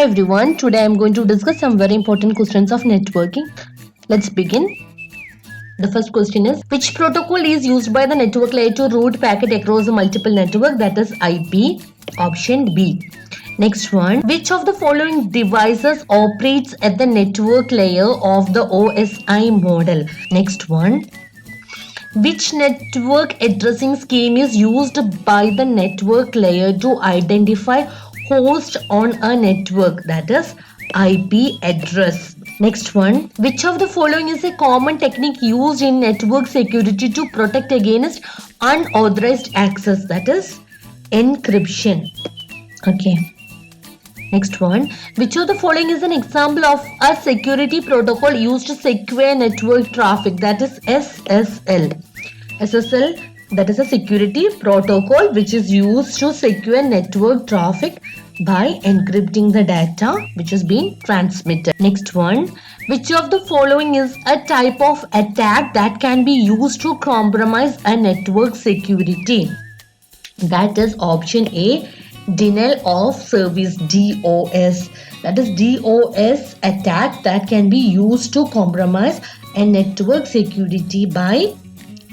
everyone, today I am going to discuss some very important questions of networking. Let's begin. The first question is, which protocol is used by the network layer to route packet across a multiple network, that is IP? Option B. Next one, which of the following devices operates at the network layer of the OSI model? Next one, which network addressing scheme is used by the network layer to identify host on a network, that is IP address? Next one, which of the following is a common technique used in network security to protect against unauthorized access, that is encryption? Okay. Next one, which of the following is an example of a security protocol used to secure network traffic, that is SSL? SSL, that is a security protocol which is used to secure network traffic by encrypting the data which is being transmitted. Next one, which of the following is a type of attack that can be used to compromise a network security? That is option A, denial of service, DOS. That is DOS attack that can be used to compromise a network security by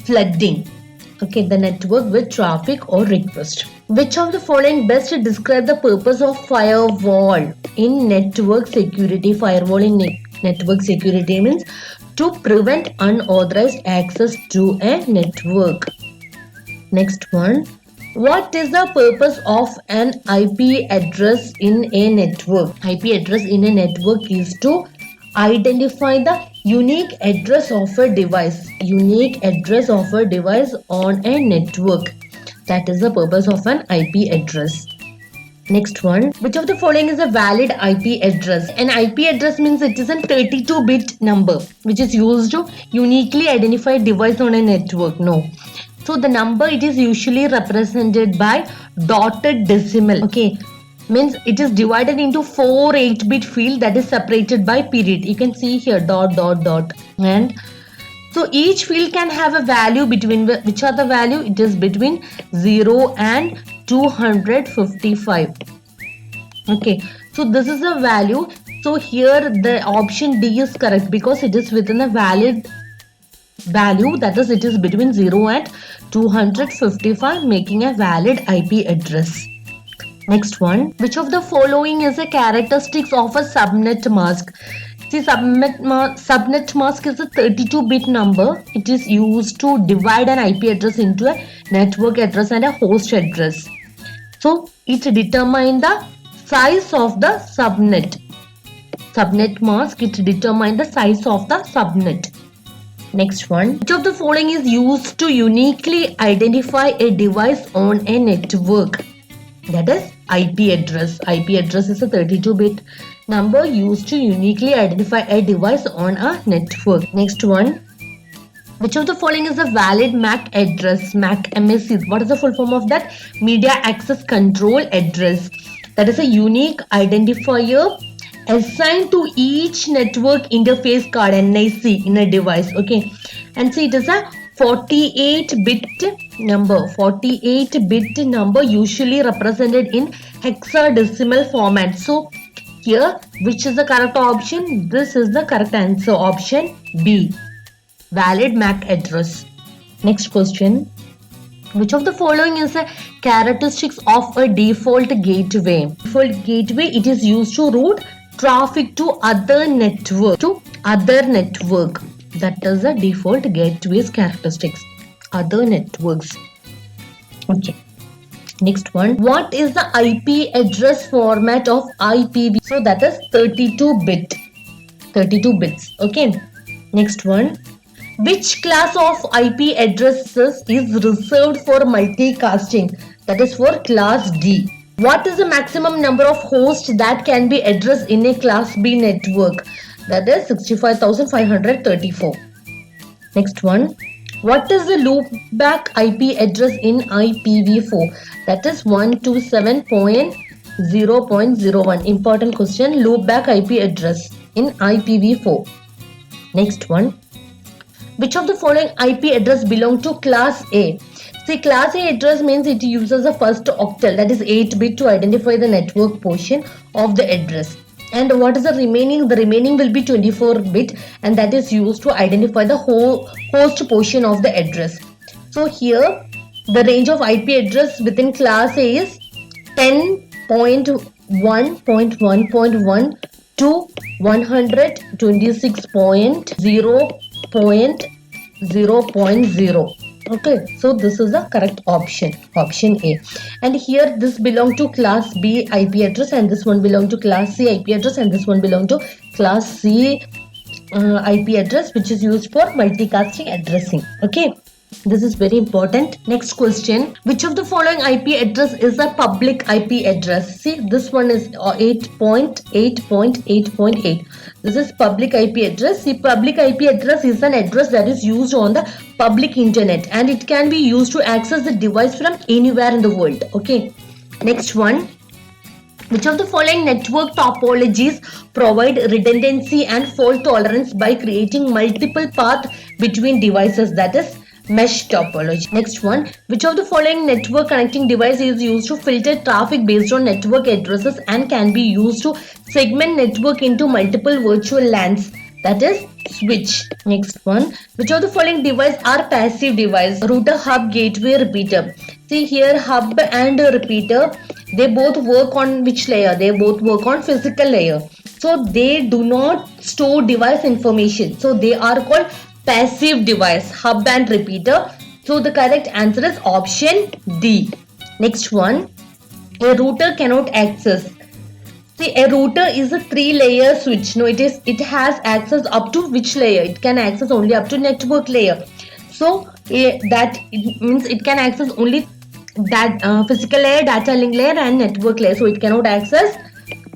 flooding the network with traffic or request. Which of the following best describe the purpose of firewall in network security? Firewall in network security means to prevent unauthorized access to a network. Next one, what is the purpose of an IP address in a network? IP address in a network is to identify the unique address of a device. Unique address of a device on a network. That is the purpose of an IP address. Next one, which of the following is a valid IP address? An IP address means it is a 32-bit number which is used to uniquely identify a device on a network. No. So the number, it is usually represented by dotted decimal. Okay. Means it is divided into 4 8-bit field that is separated by period. You can see here dot dot dot, and so each field can have a value between, which are the value? It is between 0 and 255. Okay, so this is the value. So here the option D is correct because it is within a valid value, that is it is between 0 and 255, making a valid IP address. Next one, which of the following is a characteristics of a subnet mask? See, subnet mask is a 32-bit number. It is used to divide an IP address into a network address and a host address. So it determines the size of the subnet. Subnet mask, it determines the size of the subnet. Next one, which of the following is used to uniquely identify a device on a network? That is IP address. IP address is a 32-bit number used to uniquely identify a device on a network. Next one, which of the following is a valid MAC address? MAC, MAC, what is the full form of that? Media Access Control Address. That is a unique identifier assigned to each network interface card, NIC, in a device. Okay, and see, it is a 48-bit number. 48-bit number usually represented in hexadecimal format. So here, which is the correct option? This is the correct answer, option B, valid MAC address. Next question, which of the following is a characteristics of a default gateway? Default gateway, it is used to route traffic to other network. That is the default gateway's characteristics. Other networks. Okay. Next one. What is the IP address format of IPv? So that is 32-bit. 32 bits. Okay. Next one. Which class of IP addresses is reserved for multicasting? That is for class D. What is the maximum number of hosts that can be addressed in a class B network? That is 65,534. Next one. What is the loopback IP address in IPv4? That is 127.0.01. Important question. Loopback IP address in IPv4. Next one. Which of the following IP address belong to class A? See, class A address means it uses the first octal, that is 8-bit, to identify the network portion of the address. And what is the remaining? The remaining will be 24-bit, and that is used to identify the whole host portion of the address. So here the range of IP address within class A is 10.1.1.1 to 126.0.0.0. Okay, so this is the correct option A. And here this belong to class B IP address, and this one belong to class C IP address, and this one belong to class C IP address, which is used for multicasting addressing. Okay, this is very important. Next question, which of the following IP address is a public IP address? See, this one is 8.8.8.8. This is public IP address. See, public IP address is an address that is used on the public internet, and it can be used to access the device from anywhere in the world. Okay, next one, which of the following network topologies provide redundancy and fault tolerance by creating multiple paths between devices? That is mesh topology. Next one, which of the following network connecting device is used to filter traffic based on network addresses and can be used to segment network into multiple virtual LANs? That is switch. Next one, which of the following device are passive device? Router, hub, gateway, repeater. See here, hub and repeater, they both work on which layer? They both work on physical layer. So they do not store device information. So they are called passive device, hub and repeater. So the correct answer is option D. Next one, a router cannot access. See, a router is a 3-layer switch. No, it has access up to which layer? It can access only up to network layer. So that it means it can access only that physical layer, data link layer, and network layer. So it cannot access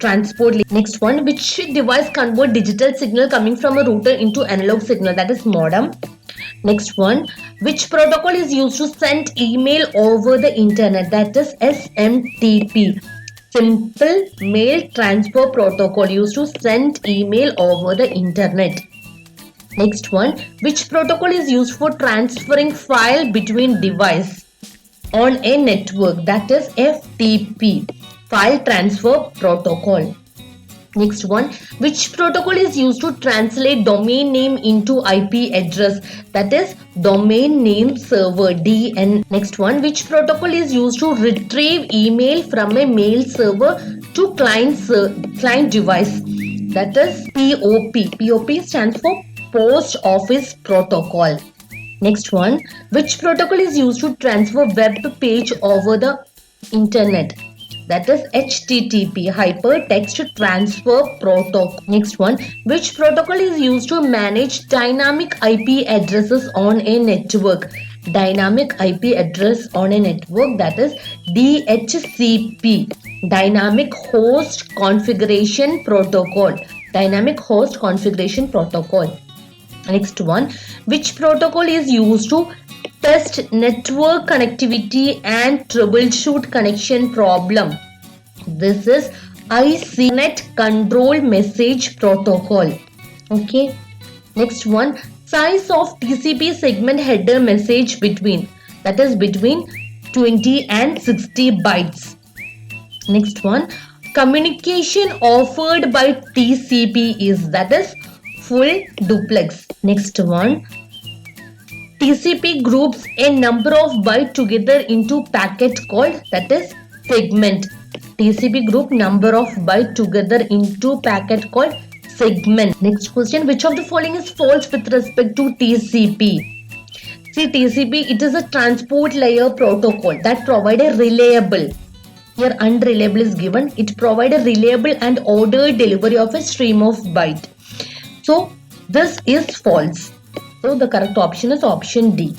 transport layer. Next one, which device convert digital signal coming from a router into analog signal? That is modem. Next one, which protocol is used to send email over the internet? That is SMTP, simple mail transfer protocol, used to send email over the internet. Next one, which protocol is used for transferring file between device on a network? That is FTP, file transfer protocol. Next one, which protocol is used to translate domain name into IP address? That is domain name server, DN. Next one, which protocol is used to retrieve email from a mail server to client device? That is POP. POP stands for Post Office Protocol. Next one, which protocol is used to transfer web page over the internet? That is HTTP, Hypertext Transfer Protocol. Next one, which protocol is used to manage dynamic IP addresses on a network? Dynamic IP address on a network, that is DHCP, Dynamic Host Configuration Protocol. Dynamic Host Configuration Protocol. Next one, which protocol is used to test network connectivity and troubleshoot connection problem? This is ICNet Control Message Protocol. Okay. Next one, size of TCP segment header message between? That is between 20 and 60 bytes. Next one, communication offered by TCP is? That is full duplex. Next one, TCP groups a number of bytes together into packet called? That is segment. TCP group number of bytes together into packet called segment. Next question, which of the following is false with respect to TCP? See, TCP, it is a transport layer protocol that provide a reliable, here unreliable is given, it provide a reliable and ordered delivery of a stream of byte. So this is false. So the correct option is option D.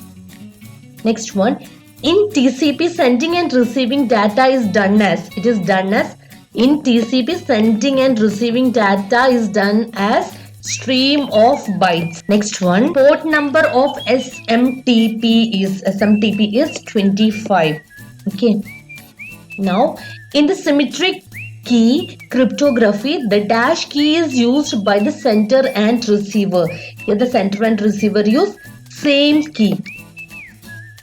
Next one, in TCP sending and receiving data is done as? It is done as, in TCP sending and receiving data is done as stream of bytes. Next one, port number of SMTP is 25. Okay. Now in the symmetric key cryptography, the dash key is used by the sender and receiver. Here the sender and receiver use same key.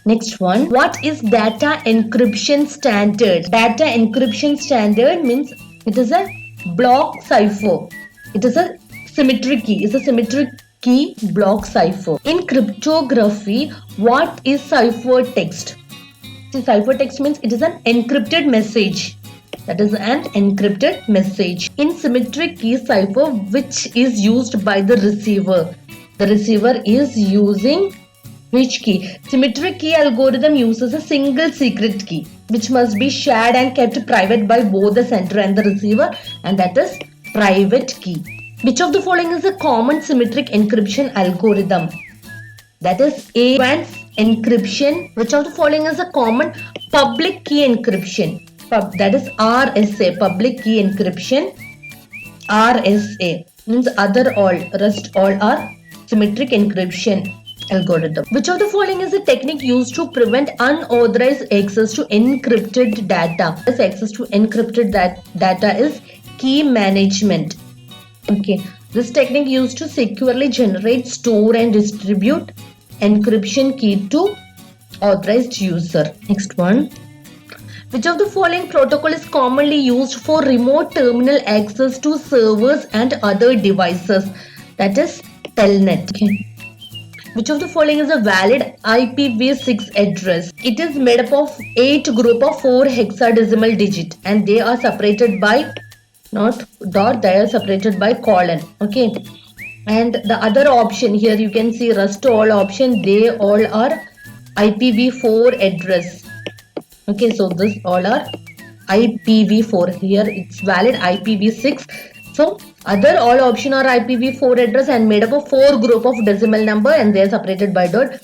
Next one, what is data encryption standard? Data encryption standard means it is a block cipher. It is a symmetric key. It's a symmetric key block cipher. In cryptography, what is ciphertext? See, ciphertext means it is an encrypted message. That is an encrypted message. In symmetric key cipher, which is used by the receiver. The receiver is using which key? Symmetric key algorithm uses a single secret key which must be shared and kept private by both the sender and the receiver, and that is private key. Which of the following is a common symmetric encryption algorithm? That is VLANs encryption. Which of the following is a common public key encryption? That is RSA, public key encryption. RSA means other all, rest all are symmetric encryption algorithm. Which of the following is a technique used to prevent unauthorized access to encrypted data? This access to encrypted data is key management. Okay, this technique used to securely generate, store and distribute encryption key to authorized user. Next one. Which of the following protocol is commonly used for remote terminal access to servers and other devices? That is Telnet. Okay. Which of the following is a valid IPv6 address? It is made up of 8 group of 4 hexadecimal digit, and they are separated by not dot, they are separated by colon. Okay. And the other option here you can see rest all option, they all are IPv4 address. Okay, so this all are IPv4. Here it's valid IPv6. So other all option are IPv4 address and made up of 4 group of decimal number, and they are separated by dot.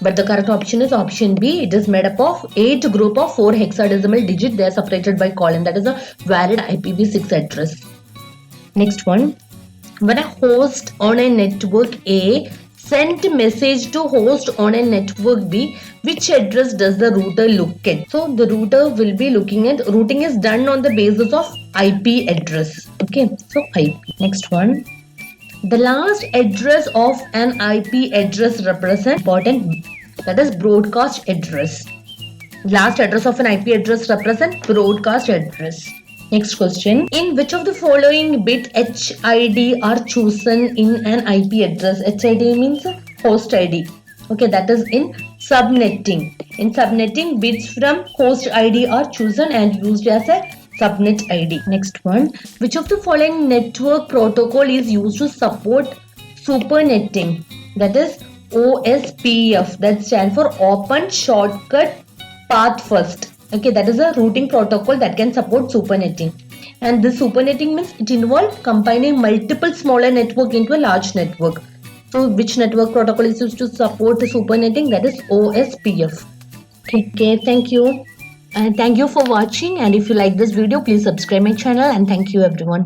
But the correct option is option B. It is made up of 8 group of 4 hexadecimal digit. They are separated by colon. That is a valid IPv6 address. Next one. When a host on a network A sent message to host on a network B, which address does the router look at? So the router will be looking at, routing is done on the basis of IP address. Okay, so IP. Next one. The last address of an IP address represents important, that is broadcast address. Last address of an IP address represents broadcast address. Next question. In which of the following bit HID are chosen in an IP address? HID means host ID. Okay, that is in subnetting. In subnetting, bits from host ID are chosen and used as a subnet ID. Next one. Which of the following network protocol is used to support supernetting? That is OSPF. That stands for Open Shortcut Path First. Okay, that is a routing protocol that can support supernetting. And this supernetting means it involves combining multiple smaller network into a large network. So which network protocol is used to support the supernetting? That is OSPF. Okay, thank you. And thank you for watching. And if you like this video, please subscribe my channel. And thank you everyone.